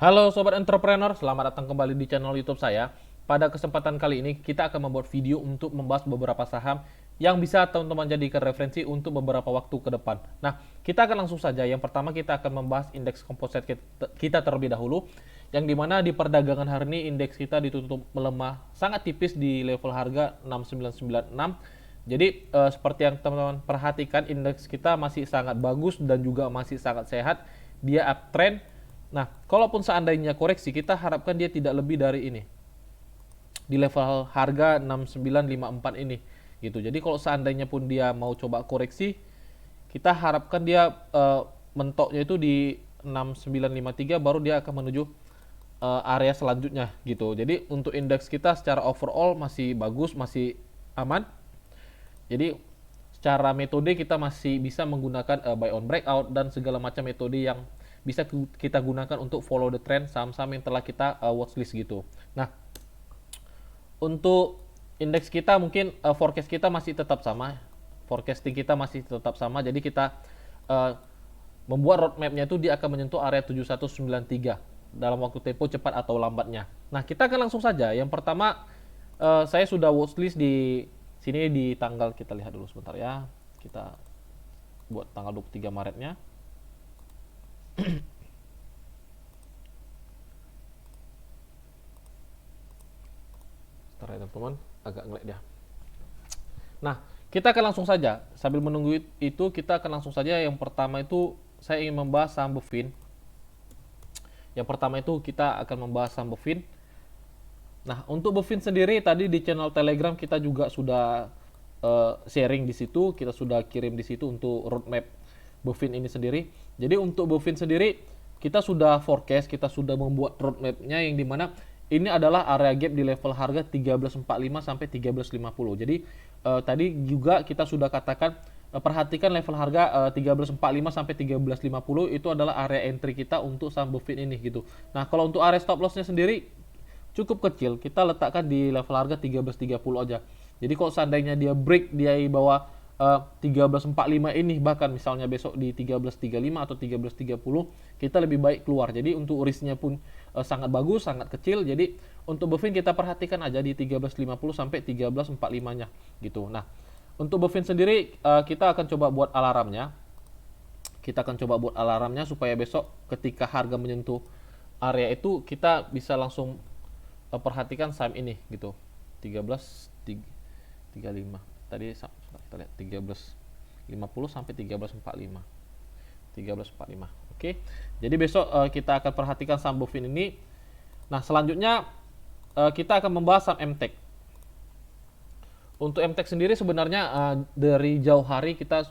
Halo Sobat Entrepreneur, selamat datang kembali di channel YouTube saya. Pada kesempatan kali ini kita akan membuat video untuk membahas beberapa saham yang bisa teman-teman jadikan referensi untuk beberapa waktu ke depan. Nah, kita akan langsung saja. Yang pertama kita akan membahas indeks komposit kita terlebih dahulu, yang dimana di perdagangan hari ini indeks kita ditutup melemah sangat tipis di level harga 6996. Jadi seperti yang teman-teman perhatikan, indeks kita masih sangat bagus dan juga masih sangat sehat. Dia uptrend. Nah, kalaupun seandainya koreksi, kita harapkan dia tidak lebih dari ini. Di level harga 6954 ini. Gitu. Jadi kalau seandainya pun dia mau coba koreksi, kita harapkan dia mentoknya itu di 6953, baru dia akan menuju area selanjutnya gitu. Jadi untuk indeks kita secara overall masih bagus, masih aman. Jadi secara metode kita masih bisa menggunakan buy on breakout dan segala macam metode yang bisa kita gunakan untuk follow the trend saham-saham yang telah kita watchlist gitu. Nah, untuk indeks kita mungkin forecast kita masih tetap sama. Forecasting kita masih tetap sama. Jadi kita membuat roadmap-nya itu dia akan menyentuh area 7193 dalam waktu tempo cepat atau lambatnya. Nah, kita akan langsung saja. Yang pertama, saya sudah watchlist di sini di tanggal, kita lihat dulu sebentar ya. Kita buat tanggal 23 Maretnya. Sebentar ya teman-teman, agak ngelag dia. Nah, kita akan langsung saja. Sambil menunggu itu, kita akan langsung saja. Yang pertama itu saya ingin membahas saham Bovin. Yang pertama itu kita akan membahas saham Bovin. Nah, untuk Bovin sendiri tadi di channel Telegram kita juga sudah sharing di situ, kita sudah kirim di situ untuk roadmap Bovin ini sendiri. Jadi untuk Bovin sendiri kita sudah forecast, kita sudah membuat roadmap-nya yang dimana ini adalah area gap di level harga 1345 sampai 1350. Jadi tadi juga kita sudah katakan perhatikan level harga 1345 sampai 1350 itu adalah area entry kita untuk saham Bovin ini gitu. Nah, kalau untuk area stop loss-nya sendiri cukup kecil, kita letakkan di level harga 1330 aja. Jadi kalau seandainya dia break di bawah 1345 ini, bahkan misalnya besok di 1335 atau 1330, kita lebih baik keluar. Jadi untuk risknya pun sangat bagus, sangat kecil. Jadi untuk Bovin kita perhatikan aja di 1350 sampai 1345-nya gitu. Nah, untuk Bovin sendiri kita akan coba buat alarmnya. Kita akan coba buat alarmnya supaya besok ketika harga menyentuh area itu kita bisa langsung perhatikan saham ini gitu. 1335 tadi kita lihat 1350 sampai 1345. 1345. Oke. Jadi besok kita akan perhatikan saham Bovin ini. Nah, selanjutnya kita akan membahas saham MTEK. Untuk MTEK sendiri sebenarnya dari jauh hari kita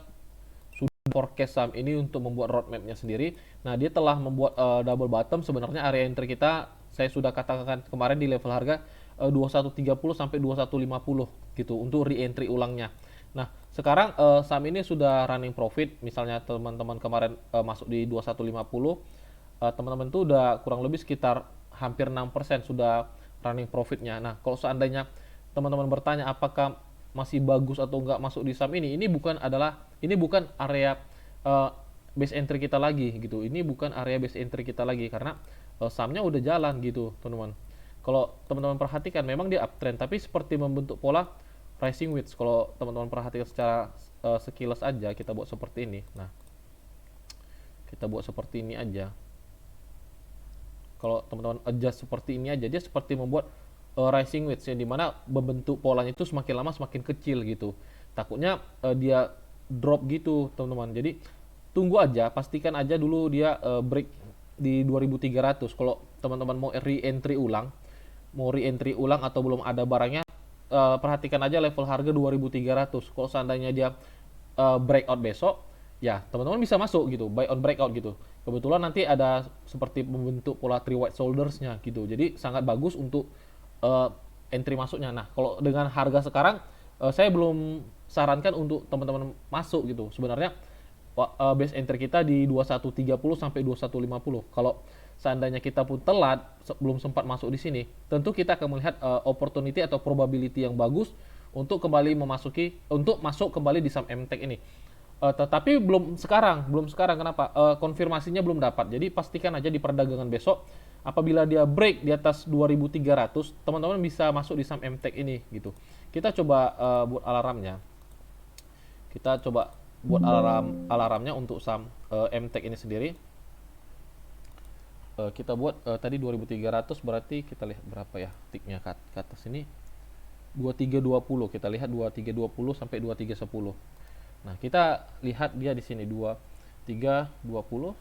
sudah forecast saham ini untuk membuat roadmap-nya sendiri. Nah, dia telah membuat double bottom. Sebenarnya area entry kita saya sudah katakan kemarin di level harga 2130 sampai 2150 gitu untuk re-entry ulangnya. Nah, sekarang saham ini sudah running profit. Misalnya teman-teman kemarin masuk di 2150, teman-teman itu udah kurang lebih sekitar hampir 6% sudah running profitnya. Nah, kalau seandainya teman-teman bertanya apakah masih bagus atau enggak masuk di saham ini bukan area base entry kita lagi gitu. Ini bukan area base entry kita lagi karena sahamnya udah jalan gitu, teman-teman. Kalau teman-teman perhatikan memang dia uptrend tapi seperti membentuk pola rising wedge. Kalau teman-teman perhatikan secara sekilas aja, kita buat seperti ini. Nah, kita buat seperti ini aja. Kalau teman-teman adjust seperti ini aja, dia seperti membuat rising wedge yang dimana membentuk polanya itu semakin lama semakin kecil gitu. Takutnya dia drop gitu, teman-teman. Jadi tunggu aja, pastikan aja dulu dia break di 2300. Kalau teman-teman mau re-entry ulang, atau belum ada barangnya, perhatikan aja level harga 2300. Kalau seandainya dia breakout besok, ya teman-teman bisa masuk gitu, buy on breakout gitu. Kebetulan nanti ada seperti membentuk pola three white shoulders-nya gitu. Jadi sangat bagus untuk entry masuknya. Nah, kalau dengan harga sekarang saya belum sarankan untuk teman-teman masuk gitu. Sebenarnya base entry kita di 2130 sampai 2150. Kalau seandainya kita pun telat, belum sempat masuk di sini, tentu kita akan melihat opportunity atau probability yang bagus untuk kembali masuk kembali di saham MTEK ini. Tetapi belum sekarang. Kenapa? Konfirmasinya belum dapat. Jadi pastikan aja di perdagangan besok apabila dia break di atas 2300, teman-teman bisa masuk di saham MTech ini gitu. Kita coba buat alarmnya. Kita coba buat alarmnya untuk saham MTech ini sendiri. Kita buat tadi 2300, berarti kita lihat berapa ya tiknya ke atas ini, 2320. Kita lihat 2320 sampai 2310. Nah, kita lihat dia di sini 2320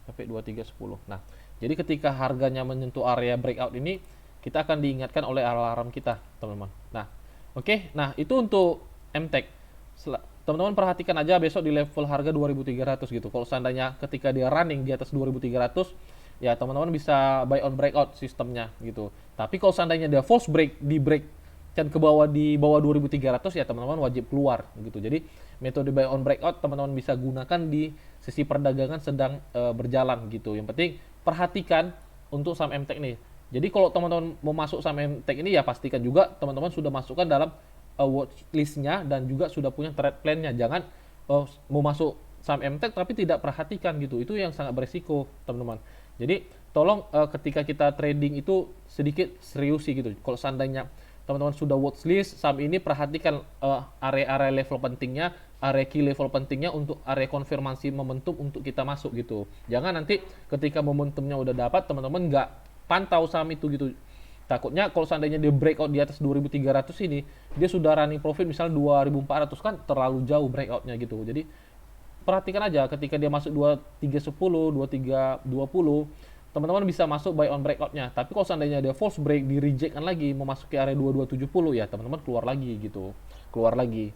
sampai 2310. Nah, jadi ketika harganya menyentuh area breakout ini, kita akan diingatkan oleh alarm kita, teman-teman. Nah, oke. Nah, itu untuk MTech. Teman-teman perhatikan aja besok di level harga 2300 gitu. Kalau seandainya ketika dia running di atas 2300, ya teman-teman bisa buy on breakout sistemnya gitu. Tapi kalau seandainya dia false break, di break dan ke bawah di bawah 2300, ya teman-teman wajib keluar gitu. Jadi metode buy on breakout teman-teman bisa gunakan di sesi perdagangan sedang berjalan gitu. Yang penting perhatikan untuk saham MTech nih. Jadi kalau teman-teman mau masuk saham MTech ini, ya pastikan juga teman-teman sudah masukkan dalam watch list-nya dan juga sudah punya trade plan-nya. Jangan mau masuk saham MTech tapi tidak perhatikan gitu. Itu yang sangat beresiko, teman-teman. Jadi tolong ketika kita trading itu sedikit serius sih gitu. Kalau seandainya teman-teman sudah watch list saham ini, perhatikan area-area level pentingnya, area key level pentingnya untuk area konfirmasi momentum untuk kita masuk gitu. Jangan nanti ketika momentumnya udah dapat, teman-teman nggak pantau saham itu gitu. Takutnya kalau seandainya dia breakout di atas 2300 ini, dia sudah running profit misalnya 2400, kan terlalu jauh breakoutnya gitu. Jadi perhatikan aja ketika dia masuk 2310, 2320, teman-teman bisa masuk buy on breakoutnya. Tapi kalau seandainya dia false break, di rejectkan lagi memasuki area 2270, ya teman-teman keluar lagi gitu. Keluar lagi.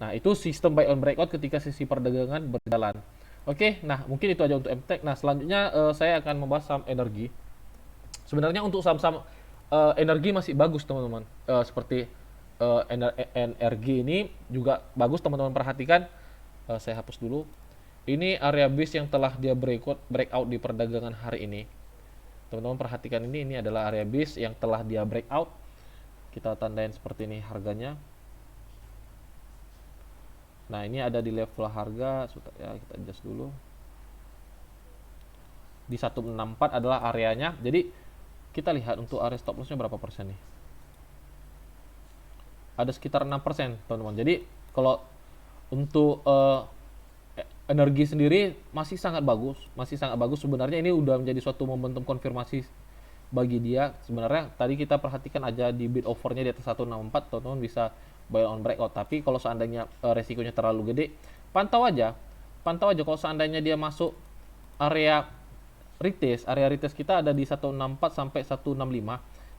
Nah, itu sistem buy on breakout ketika sesi perdagangan berjalan. Oke, nah mungkin itu aja untuk MTech. Nah, selanjutnya saya akan membahas saham energi. Sebenarnya untuk saham-saham energi masih bagus, teman-teman. Seperti energi ini juga bagus, teman-teman perhatikan. Saya hapus dulu. Ini area base yang telah dia breakout di perdagangan hari ini. Teman-teman perhatikan, ini adalah area base yang telah dia breakout. Kita tandain seperti ini harganya. Nah, ini ada di level harga, ya kita adjust dulu. Di 164 adalah areanya. Jadi kita lihat untuk area stop loss-nya berapa persen nih. Ada sekitar 6%, teman-teman. Jadi kalau untuk energi sendiri masih sangat bagus, sebenarnya. Ini udah menjadi suatu momentum konfirmasi bagi dia. Sebenarnya tadi kita perhatikan aja di bid offernya di atas 164, teman-teman bisa buy on breakout. Tapi kalau seandainya resikonya terlalu gede, pantau aja kalau seandainya dia masuk area retest kita ada di 164 sampai 165.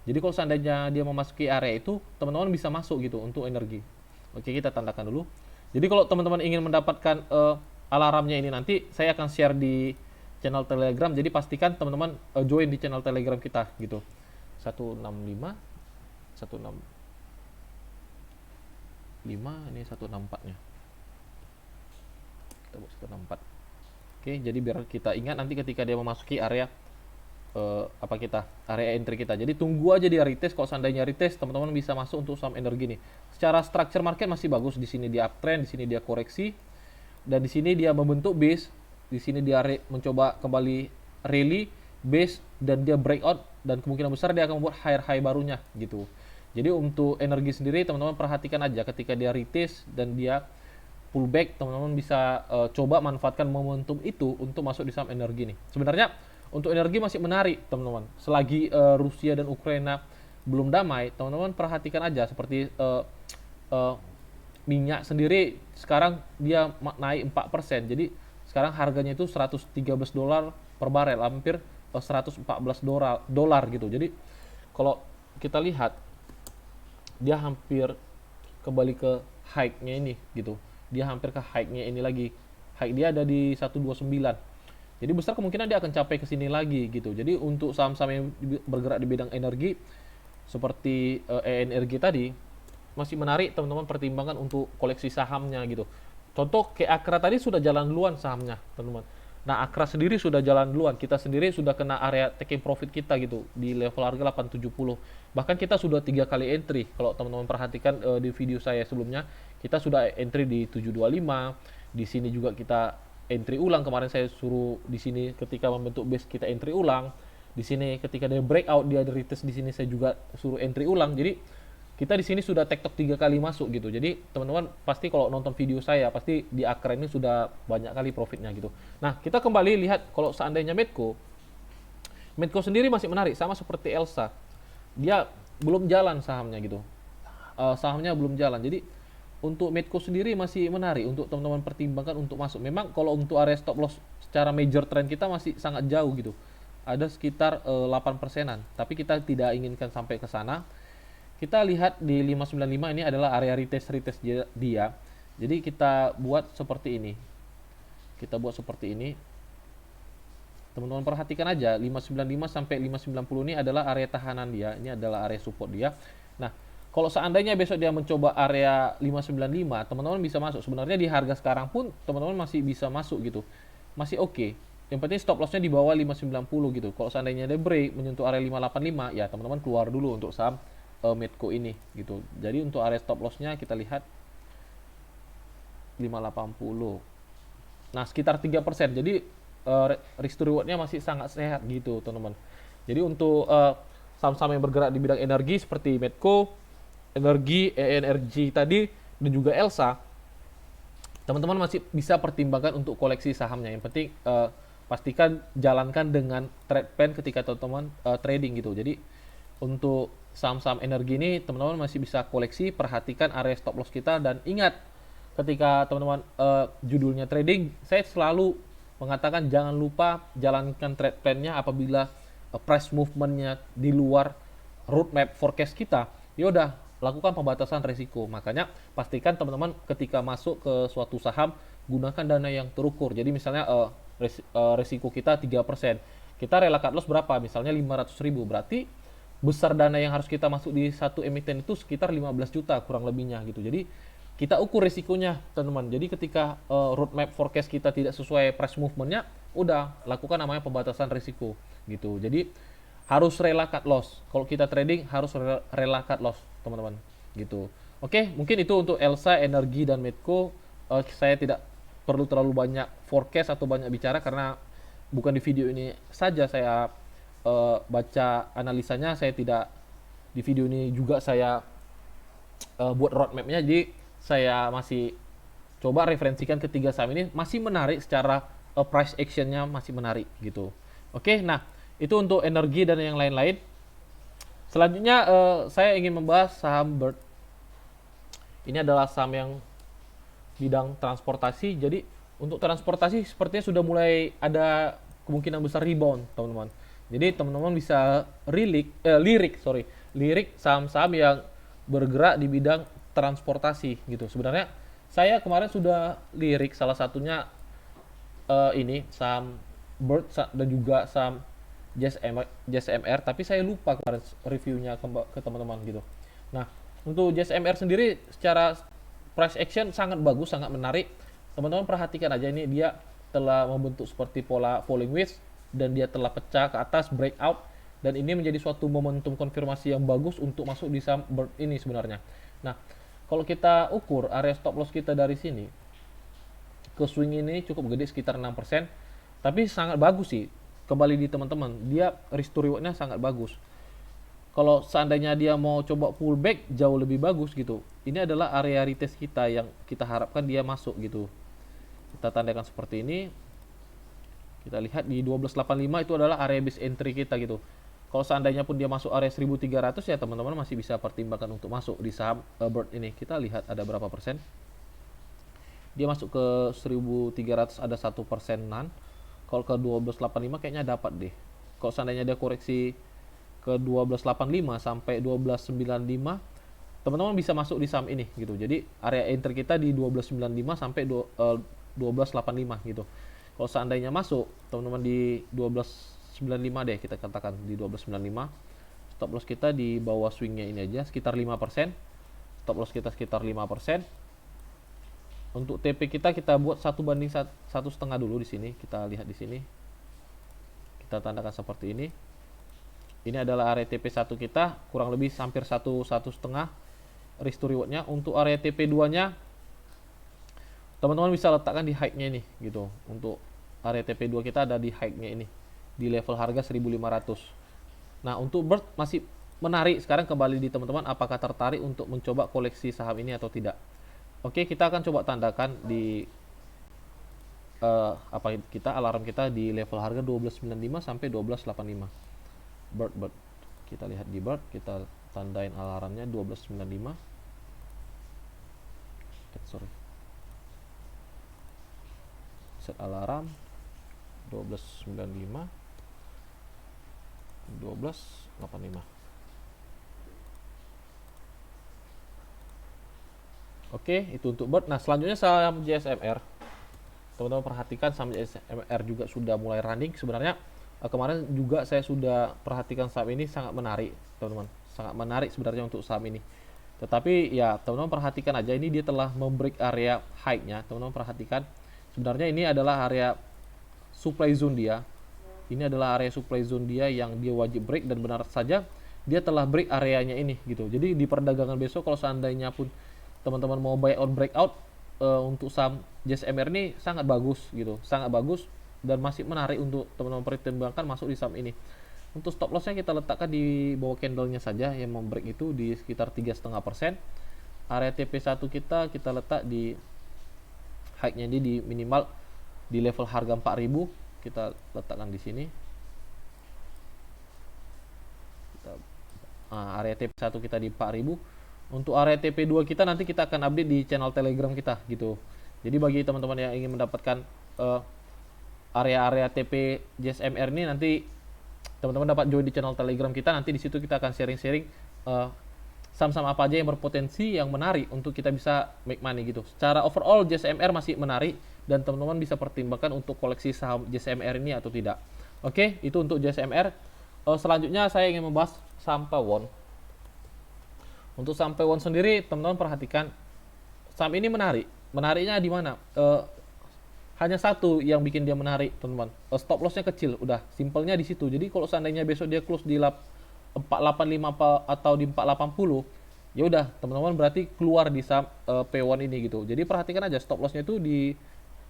Jadi kalau seandainya dia memasuki area itu, teman-teman bisa masuk gitu untuk energi. Oke, kita tandakan dulu. Jadi kalau teman-teman ingin mendapatkan alarmnya ini, nanti saya akan share di channel Telegram. Jadi pastikan teman-teman join di channel Telegram kita gitu. 165 ini 164-nya. Kita buat 164. Oke, jadi biar kita ingat nanti ketika dia memasuki area area entry kita. Jadi tunggu aja dia retest. Kalau seandainya retest, teman-teman bisa masuk untuk saham energi nih. Secara structure market masih bagus. Di sini dia uptrend, di sini dia koreksi, dan di sini dia membentuk base. Di sini dia mencoba kembali rally base, dan dia breakout, dan kemungkinan besar dia akan membuat high barunya gitu. Jadi untuk energi sendiri, teman-teman perhatikan aja ketika dia retest dan dia pullback, teman-teman bisa coba manfaatkan momentum itu untuk masuk di saham energi nih. Sebenarnya untuk energi masih menarik, teman-teman. Selagi Rusia dan Ukraina belum damai, teman-teman perhatikan aja seperti minyak sendiri sekarang dia naik 4%. Jadi sekarang harganya itu $113 per barel, hampir $114 gitu. Jadi kalau kita lihat, dia hampir kembali ke high-nya ini gitu. Dia hampir ke high-nya ini lagi. High dia ada di 129. Jadi besar kemungkinan dia akan capai ke sini lagi gitu. Jadi untuk saham-saham yang bergerak di bidang energi seperti energi tadi masih menarik, teman-teman pertimbangkan untuk koleksi sahamnya gitu. Contoh kayak Akra tadi sudah jalan duluan sahamnya, teman-teman. Nah, Akra sendiri sudah jalan duluan. Kita sendiri sudah kena area taking profit kita gitu di level harga 870. Bahkan kita sudah 3 kali entry. Kalau teman-teman perhatikan di video saya sebelumnya, kita sudah entry di 725. Di sini juga kita entry ulang. Kemarin saya suruh di sini ketika membentuk base kita entry ulang. Di sini ketika dia breakout, dia ada retest di sini saya juga suruh entry ulang. Jadi kita di sini sudah tektok 3 kali masuk gitu. Jadi teman-teman pasti kalau nonton video saya pasti di akar ini sudah banyak kali profitnya gitu. Nah, kita kembali lihat kalau seandainya Medco sendiri masih menarik sama seperti Elsa. Dia belum jalan sahamnya gitu. Sahamnya belum jalan. Jadi untuk Medco sendiri masih menarik untuk teman-teman pertimbangkan untuk masuk. Memang kalau untuk area stop loss secara major trend kita masih sangat jauh gitu. Ada sekitar 8%-an, tapi kita tidak inginkan sampai ke sana. Kita lihat di 595 ini adalah area retest dia. Jadi kita buat seperti ini. Teman-teman perhatikan aja 595 sampai 590 ini adalah area tahanan dia, ini adalah area support dia. Nah, kalau seandainya besok dia mencoba area 595, teman-teman bisa masuk. Sebenarnya di harga sekarang pun teman-teman masih bisa masuk gitu. Masih oke. Yang penting stop lossnya di bawah 590 gitu. Kalau seandainya dia break menyentuh area 585, ya teman-teman keluar dulu untuk saham Medco ini gitu. Jadi untuk area stop lossnya kita lihat 580. Nah, sekitar 3%. Jadi risk to rewardnya masih sangat sehat gitu teman-teman. Jadi untuk saham-saham yang bergerak di bidang energi seperti Medco, ENRG tadi, dan juga Elsa, teman-teman masih bisa pertimbangkan untuk koleksi sahamnya. Yang penting pastikan jalankan dengan trade plan ketika teman-teman trading gitu. Jadi untuk saham-saham energi ini teman-teman masih bisa koleksi, perhatikan area stop loss kita, dan ingat ketika teman-teman judulnya trading, saya selalu mengatakan jangan lupa jalankan trade plan-nya apabila price movement-nya di luar roadmap forecast kita. Ya udah, lakukan pembatasan risiko. Makanya pastikan teman-teman ketika masuk ke suatu saham gunakan dana yang terukur. Jadi misalnya risiko kita 3%. Kita rela cut loss berapa? Misalnya 500.000. Berarti besar dana yang harus kita masuk di satu emiten itu sekitar 15 juta kurang lebihnya gitu. Jadi kita ukur risikonya teman-teman. Jadi ketika roadmap forecast kita tidak sesuai price movement-nya, udah lakukan namanya pembatasan risiko gitu. Jadi harus rela cut loss. Kalau kita trading harus rela cut loss teman-teman gitu. Oke, mungkin itu untuk Elsa, Energi, dan Medco. Saya tidak perlu terlalu banyak forecast atau banyak bicara karena bukan di video ini saja saya baca analisanya. Saya tidak di video ini juga saya buat roadmapnya. Jadi saya masih coba referensikan ketiga saham ini, masih menarik secara price actionnya, masih menarik gitu. Oke, nah itu untuk energi dan yang lain-lain. Selanjutnya saya ingin membahas saham Bird. Ini adalah saham yang bidang transportasi. Jadi untuk transportasi sepertinya sudah mulai ada kemungkinan besar rebound teman-teman. Jadi teman-teman bisa lirik saham-saham yang bergerak di bidang transportasi gitu. Sebenarnya saya kemarin sudah lirik salah satunya ini saham Bird dan juga saham JSMR, tapi saya lupa kemarin reviewnya ke teman-teman gitu. Nah, untuk JSMR sendiri secara price action sangat bagus, sangat menarik. Teman-teman perhatikan aja, ini dia telah membentuk seperti pola falling wedge dan dia telah pecah ke atas, breakout, dan ini menjadi suatu momentum konfirmasi yang bagus untuk masuk di saham Bird ini sebenarnya. Nah, kalau kita ukur area stop loss kita dari sini ke swing ini cukup gede, sekitar 6%, tapi sangat bagus sih. Kembali di teman-teman, dia risk to reward-nya sangat bagus. Kalau seandainya dia mau coba pullback jauh lebih bagus gitu. Ini adalah area retest kita yang kita harapkan dia masuk gitu. Kita tandakan seperti ini. Kita lihat di 1285 itu adalah area base entry kita gitu. Kalau seandainya pun dia masuk area 1300, ya teman-teman masih bisa pertimbangkan untuk masuk di saham Bird ini. Kita lihat ada berapa persen. Dia masuk ke 1300 ada 1%-an. Kalau ke 1285 kayaknya dapat deh. Kalau seandainya dia koreksi ke 1285 sampai 1295, teman-teman bisa masuk di saham ini gitu. Jadi area entry kita di 1295 sampai 1285 gitu. Kalau seandainya masuk, teman-teman di 1295 deh, kita katakan di 1295. Stop loss kita di bawah swingnya ini aja sekitar 5%. Stop loss kita sekitar 5%. Untuk TP kita buat 1/1,5 dulu di sini. Kita lihat di sini. Kita tandakan seperti ini. Ini adalah area TP1 kita, kurang lebih hampir 1,5 risk to reward-nya. Untuk area TP2-nya teman-teman bisa letakkan di high-nya ini gitu. Untuk area TP2 kita ada di high-nya ini. di level harga 1.500. Nah, untuk Bird masih menarik. Sekarang kembali di teman-teman, apakah tertarik untuk mencoba koleksi saham ini atau tidak. Oke, kita akan coba tandakan di alarm kita di level harga 12.95 sampai 12.85. Bird. Kita lihat di Bird, kita tandain alarmnya 12.95. Set alarm 12.95 12.85. Oke, itu untuk Bird. Nah, selanjutnya saham JSMR. Teman-teman perhatikan saham JSMR juga sudah mulai running. Sebenarnya kemarin juga saya sudah perhatikan saham ini sangat menarik, teman-teman. Sangat menarik sebenarnya untuk saham ini. Tetapi ya, teman-teman perhatikan aja, ini dia telah membreak area high-nya. Teman-teman perhatikan, sebenarnya ini adalah area supply zone dia. Ini adalah area supply zone dia yang dia wajib break, dan benar saja dia telah break areanya ini gitu. Jadi di perdagangan besok kalau seandainya pun teman-teman mau buy out breakout untuk saham JSMR ini sangat bagus gitu, sangat bagus dan masih menarik untuk teman-teman pertimbangkan masuk di saham ini. Untuk stop lossnya kita letakkan di bawah candlenya saja yang membreak itu di sekitar 3,5%. Area TP1 kita letak di high-nya ini di minimal di level harga 4.000, kita letakkan di sini. Area TP1 kita di 4.000. Untuk area TP2 kita nanti kita akan update di channel Telegram kita gitu. Jadi bagi teman-teman yang ingin mendapatkan area-area TP JSMR ini, nanti teman-teman dapat join di channel Telegram kita. Nanti di situ kita akan sharing-sharing saham-saham apa aja yang berpotensi, yang menarik untuk kita bisa make money gitu. Secara overall JSMR masih menarik dan teman-teman bisa pertimbangkan untuk koleksi saham JSMR ini atau tidak. Oke, itu untuk JSMR. Selanjutnya saya ingin membahas saham Pawon. Untuk saham Pawon sendiri, teman-teman perhatikan saham ini menarik. Menariknya di mana? Hanya satu yang bikin dia menarik, teman-teman. Stop lossnya kecil, udah simpelnya di situ. Jadi kalau seandainya besok dia close di 485 atau di 480, ya udah teman-teman berarti keluar di saham Pawon ini gitu. Jadi perhatikan aja stop lossnya itu di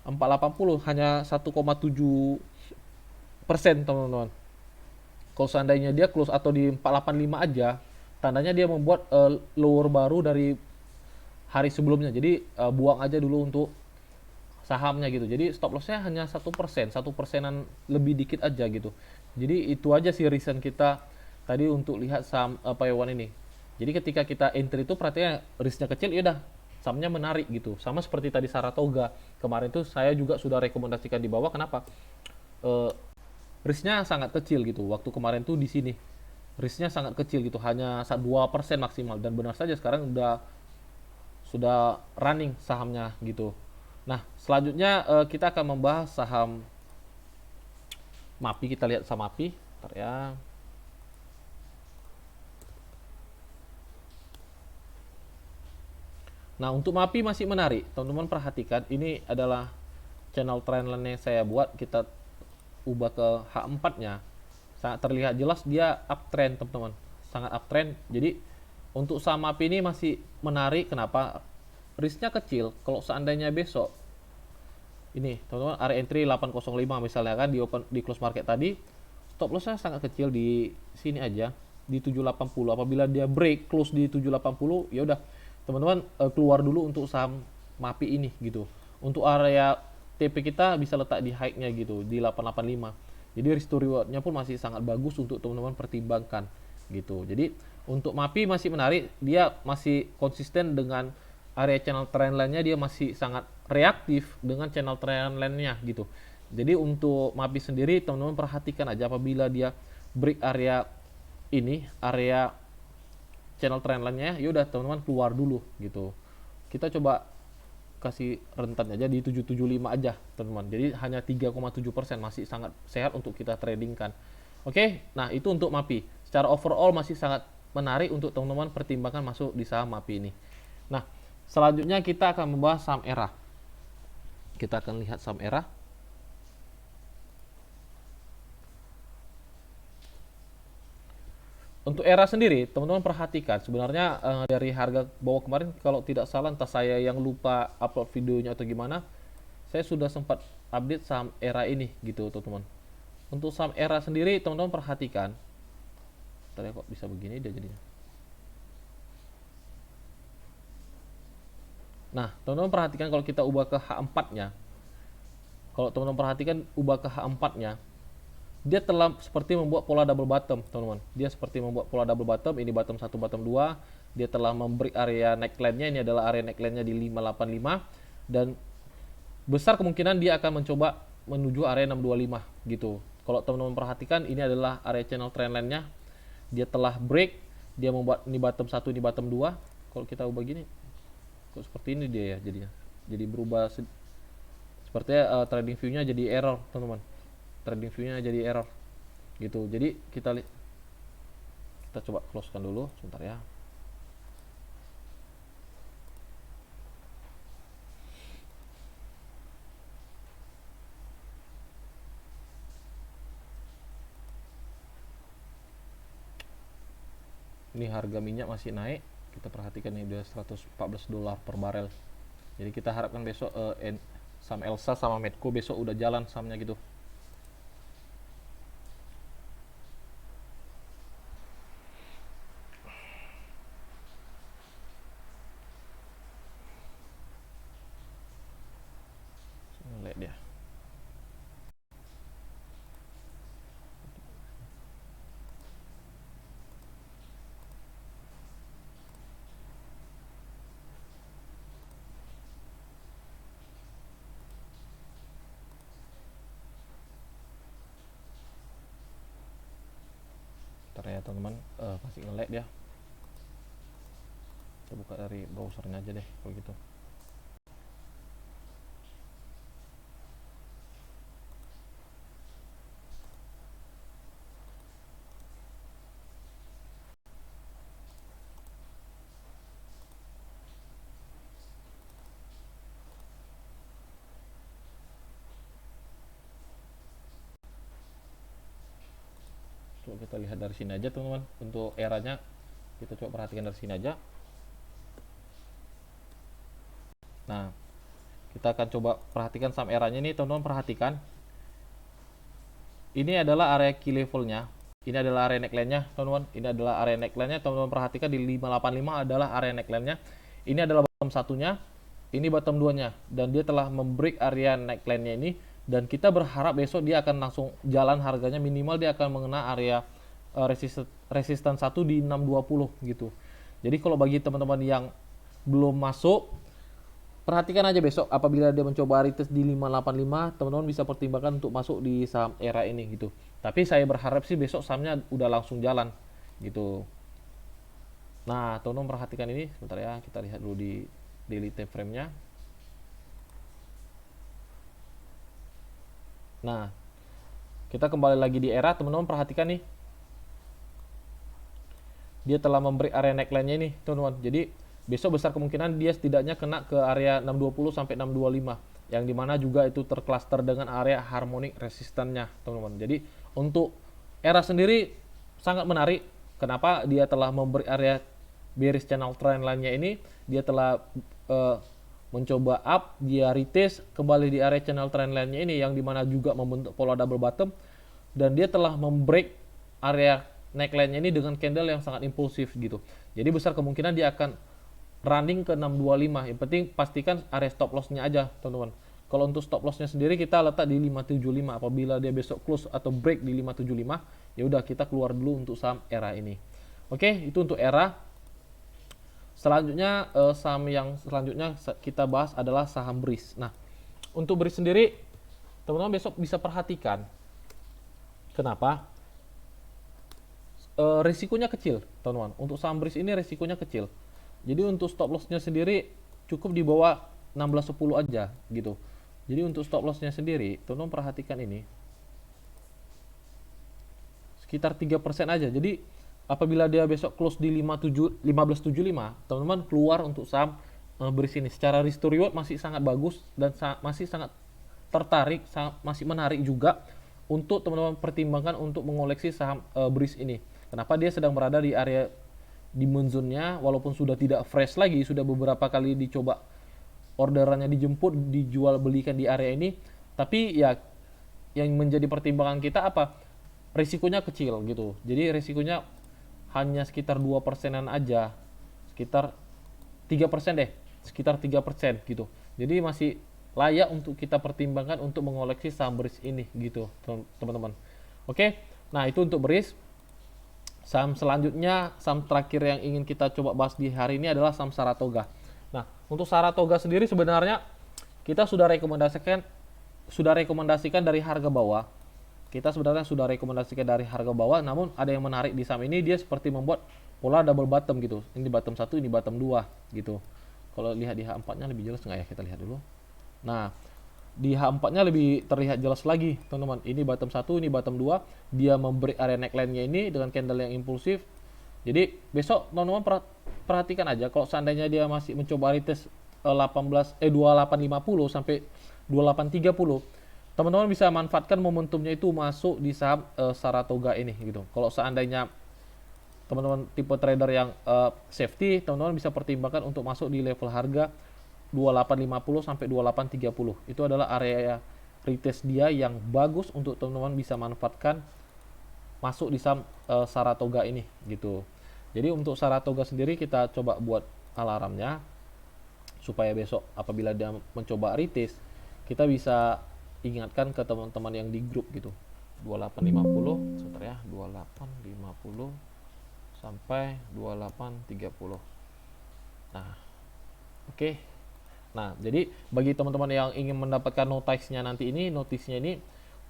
480, hanya 1,7%, teman-teman. Kalau seandainya dia close atau di 485 aja, tandanya dia membuat lower baru dari hari sebelumnya. Jadi buang aja dulu untuk sahamnya gitu. Jadi stop lossnya hanya 1%an lebih dikit aja gitu. Jadi itu aja sih reason kita tadi untuk lihat saham Pawon ini. Jadi ketika kita entry itu perhatikan risknya kecil, ya udah sahamnya menarik gitu. Sama seperti tadi Saratoga kemarin tuh saya juga sudah rekomendasikan di bawah. Kenapa? Risknya sangat kecil gitu. Waktu kemarin tuh di sini risknya sangat kecil gitu, hanya 2% maksimal, dan benar saja sekarang sudah running sahamnya gitu. Nah, selanjutnya kita akan membahas saham MAPI. Kita lihat saham MAPI, bentar ya. Nah, untuk MAPI masih menarik. Teman-teman perhatikan, ini adalah channel trendline yang saya buat. Kita ubah ke H4-nya. Sangat terlihat jelas dia uptrend, teman-teman. Sangat uptrend. Jadi untuk saham MAPI ini masih menarik. Kenapa? Risknya kecil. Kalau seandainya besok ini, teman-teman, area entry 805 misalnya kan di close market tadi, stop lossnya sangat kecil di sini aja di 780. Apabila dia break close di 780, ya udah teman-teman keluar dulu untuk saham MAPI ini gitu. Untuk area TP kita bisa letak di high-nya gitu di 885. Jadi risk to reward-nya pun masih sangat bagus untuk teman-teman pertimbangkan gitu. Jadi untuk MAPI masih menarik, dia masih konsisten dengan area channel trendline-nya, dia masih sangat reaktif dengan channel trendline-nya gitu. Jadi untuk MAPI sendiri teman-teman perhatikan aja, apabila dia break area ini, area channel trendline-nya, yaudah teman-teman keluar dulu gitu. Kita coba kasih rentan aja di 775 aja, teman-teman. Jadi hanya 3,7%, masih sangat sehat untuk kita tradingkan. Oke, nah itu untuk MAPI. Secara overall masih sangat menarik untuk teman-teman pertimbangkan masuk di saham MAPI ini. Nah, selanjutnya kita akan membahas saham ERA. Kita akan lihat saham ERA. Untuk ERA sendiri, teman-teman perhatikan sebenarnya dari harga bawah kemarin, kalau tidak salah, entah saya yang lupa upload videonya atau gimana, saya sudah sempat update saham ERA ini gitu, teman-teman. Untuk saham ERA sendiri teman-teman perhatikan. Tadi kok bisa begini dia jadinya. Nah, teman-teman perhatikan kalau kita ubah ke H4-nya. Kalau teman-teman perhatikan ubah ke H4-nya, dia telah seperti membuat pola double bottom, teman-teman. Dia seperti membuat pola double bottom, ini bottom 1, bottom 2. Dia telah memberi area neckline-nya, ini adalah area neckline-nya di 585 dan besar kemungkinan dia akan mencoba menuju area 625 gitu. Kalau teman-teman perhatikan ini adalah area channel trendline-nya. Dia telah break, dia membuat ini bottom 1, ini bottom 2. Kalau kita ubah gini, kok seperti ini dia ya jadinya. Jadi berubah sepertinya trading view-nya jadi error, teman-teman. Trading view-nya jadi error. Gitu. Jadi kita coba close-kan dulu sebentar ya. Ini harga minyak masih naik, kita perhatikan ini udah $114 per barel. Jadi kita harapkan besok saham Elsa sama Medco besok udah jalan sahamnya gitu. Lihat dia. Ntar ya teman-teman, pasti nge-lag dia. Kita buka dari browsernya aja deh kalau gitu. Coba kita lihat dari sini aja teman-teman. Untuk eranya kita coba perhatikan dari sini aja. Nah, kita akan coba perhatikan saham eranya ini teman-teman perhatikan. Ini adalah area key levelnya. Ini adalah area neckline-nya, teman-teman. Ini adalah area neckline-nya. Teman-teman perhatikan di 585 adalah area neckline-nya. Ini adalah bottom satunya, ini bottom 2-nya dan dia telah membreak area neckline-nya ini dan kita berharap besok dia akan langsung jalan harganya minimal dia akan mengena area resistance 1 di 620 gitu. Jadi kalau bagi teman-teman yang belum masuk, perhatikan aja besok apabila dia mencoba retest di 585, teman-teman bisa pertimbangkan untuk masuk di saham ERA ini gitu. Tapi saya berharap sih besok sahamnya udah langsung jalan gitu. Nah, teman-teman perhatikan ini sebentar ya, kita lihat dulu di daily time frame-nya. Nah, kita kembali lagi di ERA, teman-teman perhatikan nih. Dia telah memberi area neckline-nya ini, teman-teman. Jadi, besok besar kemungkinan dia setidaknya kena ke area 620 sampai 625 yang dimana juga itu tercluster dengan area harmonic resistance-nya, teman-teman. Jadi, untuk ERA sendiri sangat menarik. Kenapa? Dia telah memberi area bearish channel trend line-nya ini, dia telah mencoba up, dia retest kembali di area channel trend line-nya ini yang dimana juga membentuk pola double bottom dan dia telah membreak area neckline-nya ini dengan candle yang sangat impulsif gitu. Jadi besar kemungkinan dia akan running ke 625. Yang penting pastikan area stop loss-nya aja, teman-teman. Kalau untuk stop loss-nya sendiri kita letak di 575. Apabila dia besok close atau break di 575, ya udah kita keluar dulu untuk saham ERA ini. Oke, itu untuk ERA. Selanjutnya saham yang selanjutnya kita bahas adalah saham BRIS. Nah, untuk BRIS sendiri teman-teman besok bisa perhatikan. Kenapa? Risikonya kecil, teman-teman. Untuk saham BRIS ini risikonya kecil. Jadi untuk stop loss-nya sendiri cukup di bawah 1610 aja gitu. Jadi untuk stop loss-nya sendiri, teman-teman perhatikan ini. Sekitar 3% aja. Jadi apabila dia besok close di 1575, teman-teman keluar untuk saham BRIS ini. Secara risk to reward masih sangat bagus dan masih sangat tertarik, masih menarik juga untuk teman-teman pertimbangkan untuk mengoleksi saham BRIS ini. Kenapa? Dia sedang berada di area demand zone-nya, walaupun sudah tidak fresh lagi, sudah beberapa kali dicoba orderannya dijemput, dijual belikan di area ini, tapi ya yang menjadi pertimbangan kita apa? Risikonya kecil gitu. Jadi risikonya hanya sekitar 2%-an aja. Sekitar 3% deh. Sekitar 3% gitu. Jadi masih layak untuk kita pertimbangkan untuk mengoleksi saham BRIS ini gitu, teman-teman. Oke. Nah, itu untuk BRIS. Saham selanjutnya, saham terakhir yang ingin kita coba bahas di hari ini adalah saham Saratoga. Nah, untuk Saratoga sendiri sebenarnya kita sudah rekomendasikan dari harga bawah. Kita sebenarnya sudah rekomendasikan dari harga bawah, namun ada yang menarik di saham ini, dia seperti membuat pola double bottom gitu. Ini bottom 1, ini bottom 2 gitu. Kalau lihat di H4-nya lebih jelas nggak ya? Kita lihat dulu. Nah, di H4-nya lebih terlihat jelas lagi, teman-teman. Ini bottom 1, ini bottom 2. Dia memberi area neckline-nya ini dengan candle yang impulsif. Jadi, besok teman-teman perhatikan aja kalau seandainya dia masih mencoba retest 2850 sampai 2830, teman-teman bisa manfaatkan momentumnya itu masuk di saham Saratoga ini gitu. Kalau seandainya teman-teman tipe trader yang safety, teman-teman bisa pertimbangkan untuk masuk di level harga 2850 sampai 2830. Itu adalah area retest dia yang bagus untuk teman-teman bisa manfaatkan masuk di saham Saratoga ini gitu. Jadi untuk Saratoga sendiri kita coba buat alarmnya supaya besok apabila dia mencoba retest, kita bisa ingatkan ke teman-teman yang di grup gitu. 2850 sebentar ya, 2850 sampai 2830. Nah, oke. Nah, jadi bagi teman-teman yang ingin mendapatkan notisnya ini,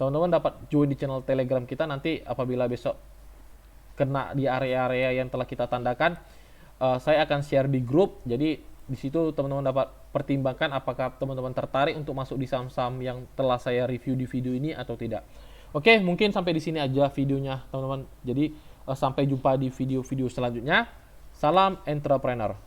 teman-teman dapat join di channel Telegram kita. Nanti apabila besok kena di area-area yang telah kita tandakan, saya akan share di grup. Jadi di situ teman-teman dapat pertimbangkan apakah teman-teman tertarik untuk masuk di saham-saham yang telah saya review di video ini atau tidak. Oke, mungkin sampai di sini aja videonya, teman-teman. Jadi sampai jumpa di video-video selanjutnya. Salam entrepreneur.